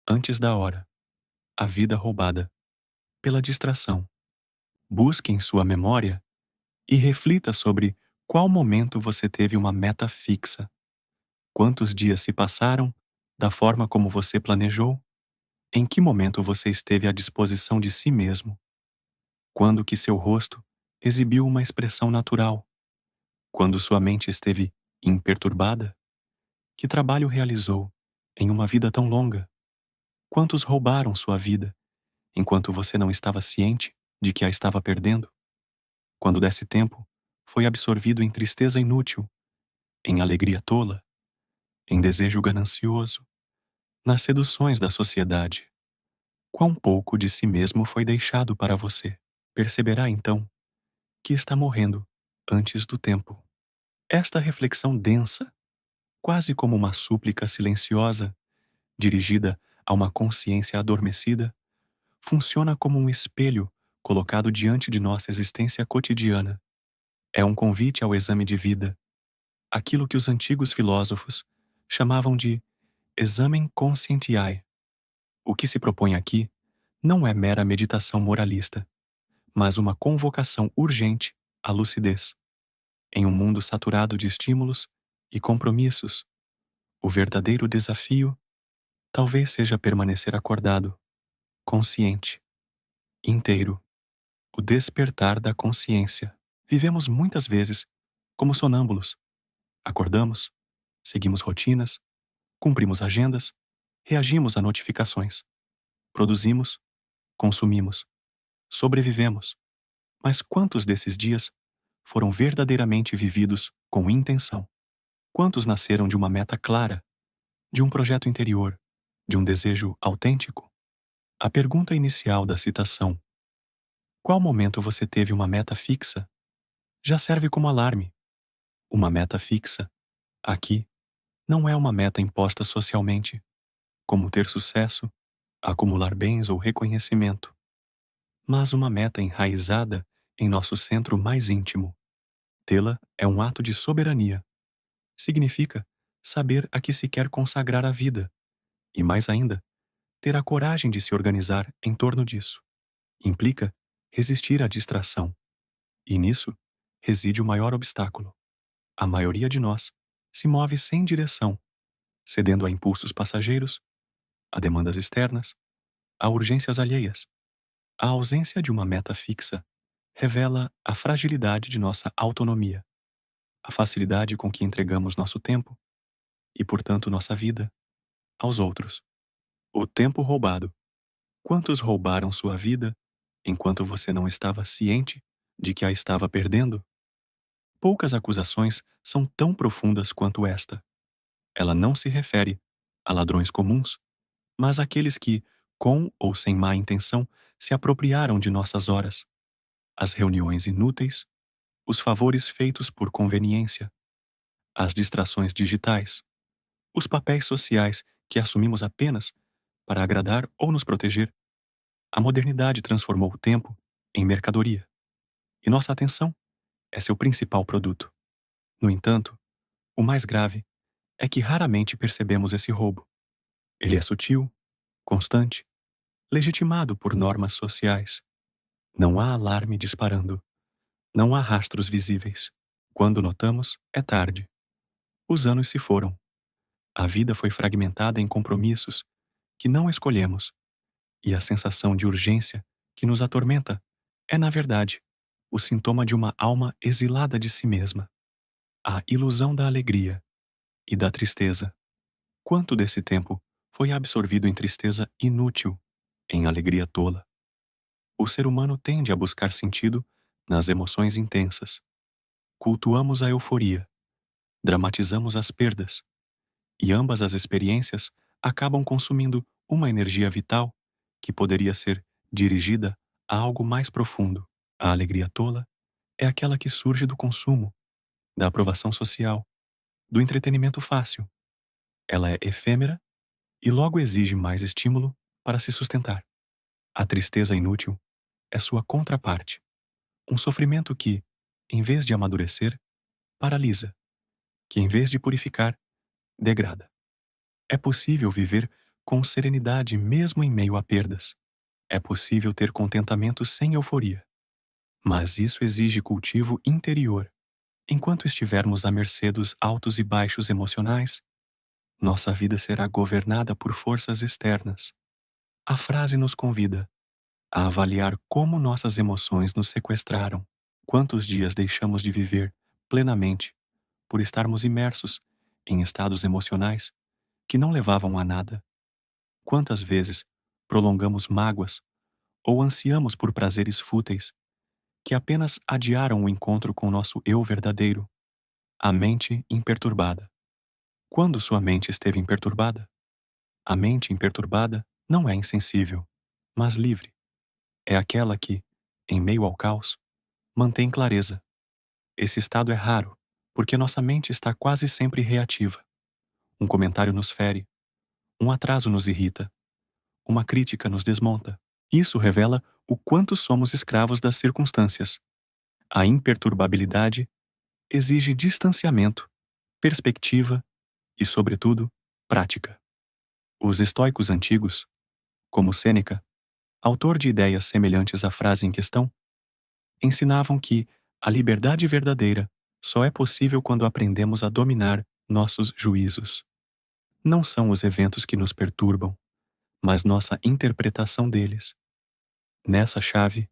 antes da hora, a vida roubada pela distração. Busque em sua memória e reflita sobre qual momento você teve uma meta fixa, quantos dias se passaram da forma como você planejou, em que momento você esteve à disposição de si mesmo, quando que seu rosto exibiu uma expressão natural, quando sua mente esteve imperturbada, que trabalho realizou em uma vida tão longa, quantos roubaram sua vida enquanto você não estava ciente de que a estava perdendo, quando desse tempo foi absorvido em tristeza inútil, em alegria tola, em desejo ganancioso, nas seduções da sociedade. Quão pouco de si mesmo foi deixado para você. Perceberá então que está morrendo antes do tempo. Esta reflexão densa, quase como uma súplica silenciosa, dirigida a uma consciência adormecida, funciona como um espelho colocado diante de nossa existência cotidiana. É um convite ao exame de vida, aquilo que os antigos filósofos chamavam de examen conscientiae. O que se propõe aqui não é mera meditação moralista, mas uma convocação urgente à lucidez. Em um mundo saturado de estímulos e compromissos, o verdadeiro desafio talvez seja permanecer acordado, consciente, inteiro. O despertar da consciência. Vivemos muitas vezes como sonâmbulos. Acordamos, seguimos rotinas, cumprimos agendas, reagimos a notificações, produzimos, consumimos, sobrevivemos. Mas quantos desses dias foram verdadeiramente vividos com intenção? Quantos nasceram de uma meta clara, de um projeto interior, de um desejo autêntico? A pergunta inicial da citação, qual momento você teve uma meta fixa, já serve como alarme. Uma meta fixa, aqui, não é uma meta imposta socialmente, como ter sucesso, acumular bens ou reconhecimento, mas uma meta enraizada em nosso centro mais íntimo. Tê-la é um ato de soberania. Significa saber a que se quer consagrar a vida e, mais ainda, ter a coragem de se organizar em torno disso. Implica resistir à distração. E nisso reside o maior obstáculo. A maioria de nós se move sem direção, cedendo a impulsos passageiros, a demandas externas, a urgências alheias. A ausência de uma meta fixa revela a fragilidade de nossa autonomia, a facilidade com que entregamos nosso tempo e, portanto, nossa vida aos outros. O tempo roubado. Quantos roubaram sua vida enquanto você não estava ciente de que a estava perdendo? Poucas acusações são tão profundas quanto esta. Ela não se refere a ladrões comuns, mas àqueles que, com ou sem má intenção, se apropriaram de nossas horas, as reuniões inúteis, os favores feitos por conveniência, as distrações digitais, os papéis sociais que assumimos apenas para agradar ou nos proteger. A modernidade transformou o tempo em mercadoria, e nossa atenção é seu principal produto. No entanto, o mais grave é que raramente percebemos esse roubo. Ele é sutil, constante, legitimado por normas sociais. Não há alarme disparando, não há rastros visíveis. Quando notamos, é tarde. Os anos se foram. A vida foi fragmentada em compromissos que não escolhemos, e a sensação de urgência que nos atormenta é, na verdade, o sintoma de uma alma exilada de si mesma. A ilusão da alegria e da tristeza. Quanto desse tempo foi absorvido em tristeza inútil, em alegria tola? O ser humano tende a buscar sentido nas emoções intensas. Cultuamos a euforia, dramatizamos as perdas, e ambas as experiências acabam consumindo uma energia vital que poderia ser dirigida a algo mais profundo. A alegria tola é aquela que surge do consumo, da aprovação social, do entretenimento fácil. Ela é efêmera e logo exige mais estímulo para se sustentar. A tristeza inútil é sua contraparte, um sofrimento que, em vez de amadurecer, paralisa, que em vez de purificar, degrada. É possível viver com serenidade mesmo em meio a perdas. É possível ter contentamento sem euforia, mas isso exige cultivo interior. Enquanto estivermos à mercê dos altos e baixos emocionais, nossa vida será governada por forças externas. A frase nos convida a avaliar como nossas emoções nos sequestraram. Quantos dias deixamos de viver plenamente por estarmos imersos em estados emocionais que não levavam a nada? Quantas vezes prolongamos mágoas ou ansiamos por prazeres fúteis que apenas adiaram o encontro com nosso eu verdadeiro, a mente imperturbada? Quando sua mente esteve imperturbada? A mente imperturbada não é insensível, mas livre. É aquela que, em meio ao caos, mantém clareza. Esse estado é raro, porque nossa mente está quase sempre reativa. Um comentário nos fere, um atraso nos irrita, uma crítica nos desmonta. Isso revela o quanto somos escravos das circunstâncias. A imperturbabilidade exige distanciamento, perspectiva e, sobretudo, prática. Os estoicos antigos, como Sêneca, autor de ideias semelhantes à frase em questão, ensinavam que a liberdade verdadeira só é possível quando aprendemos a dominar nossos juízos. Não são os eventos que nos perturbam, mas nossa interpretação deles. Nessa chave,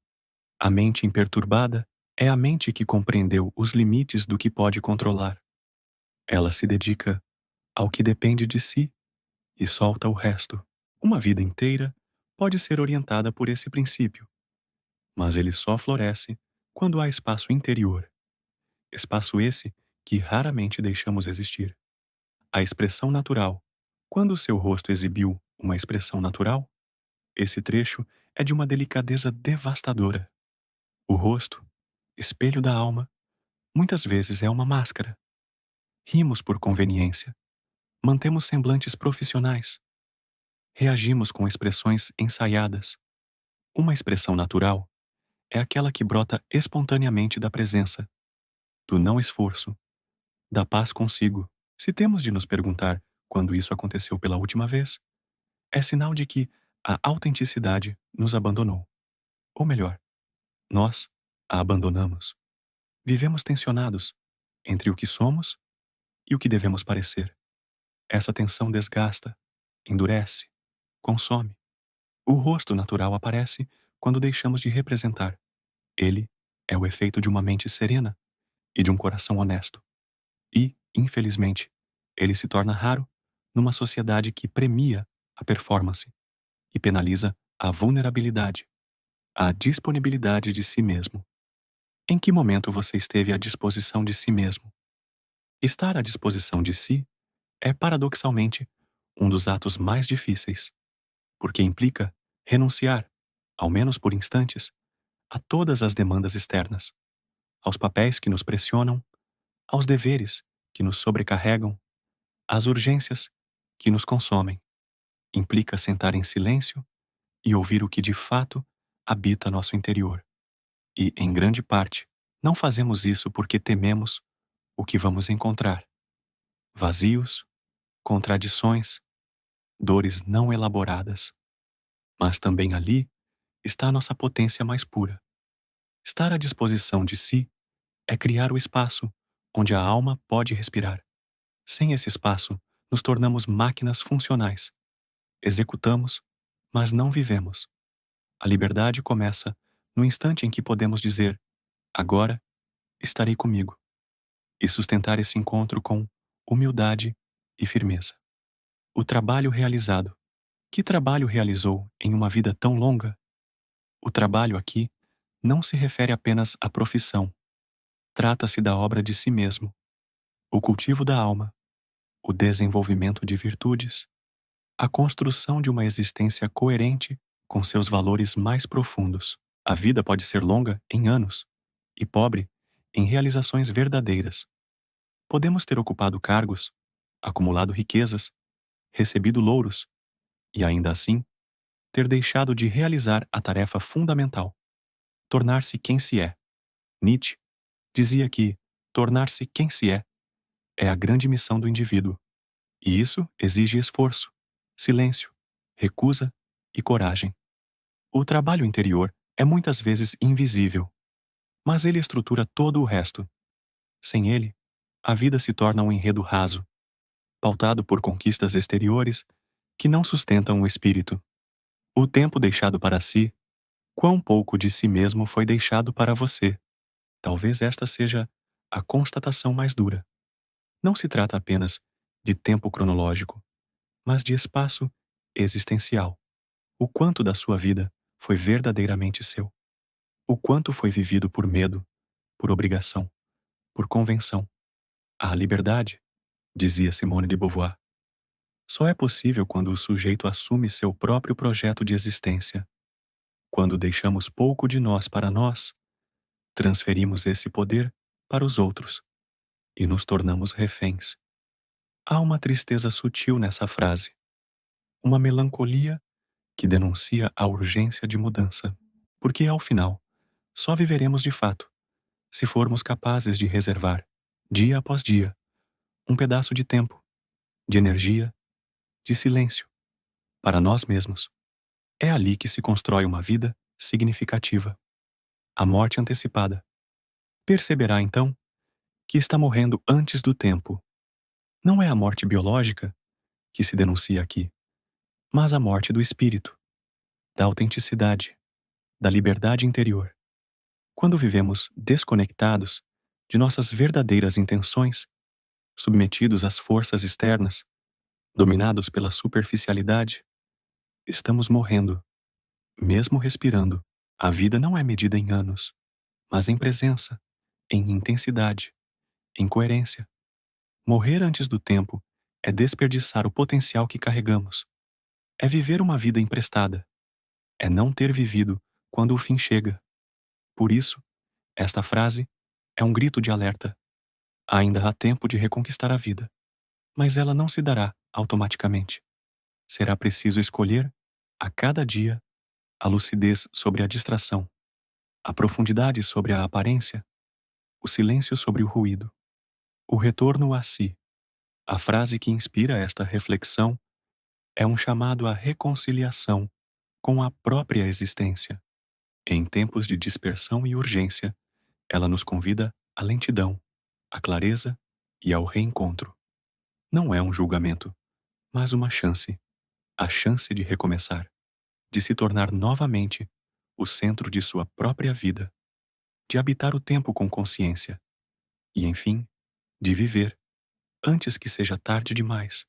a mente imperturbada é a mente que compreendeu os limites do que pode controlar. Ela se dedica ao que depende de si e solta o resto. Uma vida inteira pode ser orientada por esse princípio, mas ele só floresce quando há espaço interior. Espaço esse que raramente deixamos existir. A expressão natural. Quando o seu rosto exibiu uma expressão natural, esse trecho é de uma delicadeza devastadora. O rosto, espelho da alma, muitas vezes é uma máscara. Rimos por conveniência, mantemos semblantes profissionais, reagimos com expressões ensaiadas. Uma expressão natural é aquela que brota espontaneamente da presença, do não esforço, da paz consigo. Se temos de nos perguntar quando isso aconteceu pela última vez, é sinal de que a autenticidade nos abandonou. Ou melhor, nós a abandonamos. Vivemos tensionados entre o que somos e o que devemos parecer. Essa tensão desgasta, endurece, consome. O rosto natural aparece quando deixamos de representar. Ele é o efeito de uma mente serena e de um coração honesto. E, infelizmente, ele se torna raro numa sociedade que premia a performance e penaliza a vulnerabilidade, a disponibilidade de si mesmo. Em que momento você esteve à disposição de si mesmo? Estar à disposição de si é, paradoxalmente, um dos atos mais difíceis, porque implica renunciar, ao menos por instantes, a todas as demandas externas, aos papéis que nos pressionam, aos deveres que nos sobrecarregam, às urgências que nos consomem. Implica sentar em silêncio e ouvir o que de fato habita nosso interior. E, em grande parte, não fazemos isso porque tememos o que vamos encontrar. Vazios, contradições, dores não elaboradas. Mas também ali está a nossa potência mais pura. Estar à disposição de si é criar o espaço onde a alma pode respirar. Sem esse espaço, nos tornamos máquinas funcionais. Executamos, mas não vivemos. A liberdade começa no instante em que podemos dizer: agora estarei comigo, e sustentar esse encontro com humildade e firmeza. O trabalho realizado. Que trabalho realizou em uma vida tão longa? O trabalho aqui não se refere apenas à profissão. Trata-se da obra de si mesmo, o cultivo da alma, o desenvolvimento de virtudes, a construção de uma existência coerente com seus valores mais profundos. A vida pode ser longa em anos e pobre em realizações verdadeiras. Podemos ter ocupado cargos, acumulado riquezas, recebido louros e, ainda assim, ter deixado de realizar a tarefa fundamental: tornar-se quem se é. Nietzsche dizia que tornar-se quem se é a grande missão do indivíduo, e isso exige esforço, silêncio, recusa e coragem. O trabalho interior é muitas vezes invisível, mas ele estrutura todo o resto. Sem ele, a vida se torna um enredo raso, pautado por conquistas exteriores que não sustentam o espírito. O tempo deixado para si, quão pouco de si mesmo foi deixado para você? Talvez esta seja a constatação mais dura. Não se trata apenas de tempo cronológico, mas de espaço existencial. O quanto da sua vida foi verdadeiramente seu? O quanto foi vivido por medo, por obrigação, por convenção? A liberdade, dizia Simone de Beauvoir, só é possível quando o sujeito assume seu próprio projeto de existência. Quando deixamos pouco de nós para nós, transferimos esse poder para os outros e nos tornamos reféns. Há uma tristeza sutil nessa frase, uma melancolia que denuncia a urgência de mudança, porque ao final, só viveremos de fato se formos capazes de reservar, dia após dia, um pedaço de tempo, de energia, de silêncio, para nós mesmos. É ali que se constrói uma vida significativa. A morte antecipada. Perceberá então que está morrendo antes do tempo. Não é a morte biológica que se denuncia aqui, mas a morte do espírito, da autenticidade, da liberdade interior. Quando vivemos desconectados de nossas verdadeiras intenções, submetidos às forças externas, dominados pela superficialidade, estamos morrendo, mesmo respirando. A vida não é medida em anos, mas em presença, em intensidade, em coerência. Morrer antes do tempo é desperdiçar o potencial que carregamos. É viver uma vida emprestada. É não ter vivido quando o fim chega. Por isso, esta frase é um grito de alerta. Ainda há tempo de reconquistar a vida, mas ela não se dará automaticamente. Será preciso escolher, a cada dia, a lucidez sobre a distração, a profundidade sobre a aparência, o silêncio sobre o ruído, o retorno a si. A frase que inspira esta reflexão é um chamado à reconciliação com a própria existência. Em tempos de dispersão e urgência, ela nos convida à lentidão, à clareza e ao reencontro. Não é um julgamento, mas uma chance, a chance de recomeçar, de se tornar novamente o centro de sua própria vida, de habitar o tempo com consciência e, enfim, de viver antes que seja tarde demais.